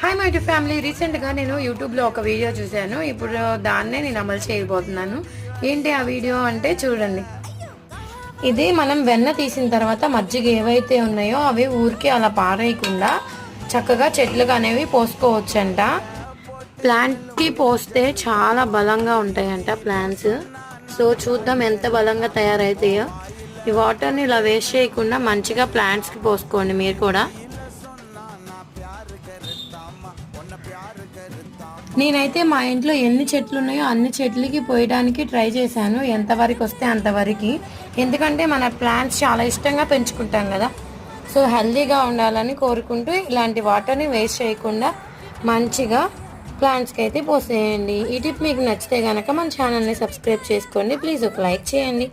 Hi my to family. రీసెంట్గా నేను యూట్యూబ్లో ఒక వీడియో చూశాను. ఇప్పుడు దాన్నే నేను అమలు చేయబోతున్నాను. ఏంటి ఆ వీడియో అంటే చూడండి. ఇది మనం వెన్న తీసిన తర్వాత మజ్జిగ ఏవైతే ఉన్నాయో అవి ఊరికి అలా పారేయకుండా చక్కగా చెట్లుగా అనేవి పోసుకోవచ్చంట. ప్లాంట్కి పోస్తే చాలా బలంగా ఉంటాయంట ప్లాంట్స్. సో చూద్దాం ఎంత బలంగా తయారైతాయో. ఈ వాటర్ని ఇలా వేస్ట్ చేయకుండా మంచిగా ప్లాంట్స్కి పోసుకోండి మీరు కూడా. నేనైతే మా ఇంట్లో ఎన్ని చెట్లు ఉన్నాయో అన్ని చెట్లకి పోయడానికి ట్రై చేశాను, ఎంతవరకు వస్తే అంతవరకు. ఎందుకంటే మన ప్లాంట్స్ చాలా ఇష్టంగా పెంచుకుంటాం కదా. సో హెల్తీగా ఉండాలని కోరుకుంటూ ఇలాంటి వాటర్ని వేస్ట్ చేయకుండా మంచిగా ప్లాంట్స్కి అయితే పోసేయండి. ఈ టిప్ మీకు నచ్చితే కనుక మన ఛానల్ని సబ్స్క్రైబ్ చేసుకోండి. ప్లీజ్ ఒక లైక్ చేయండి.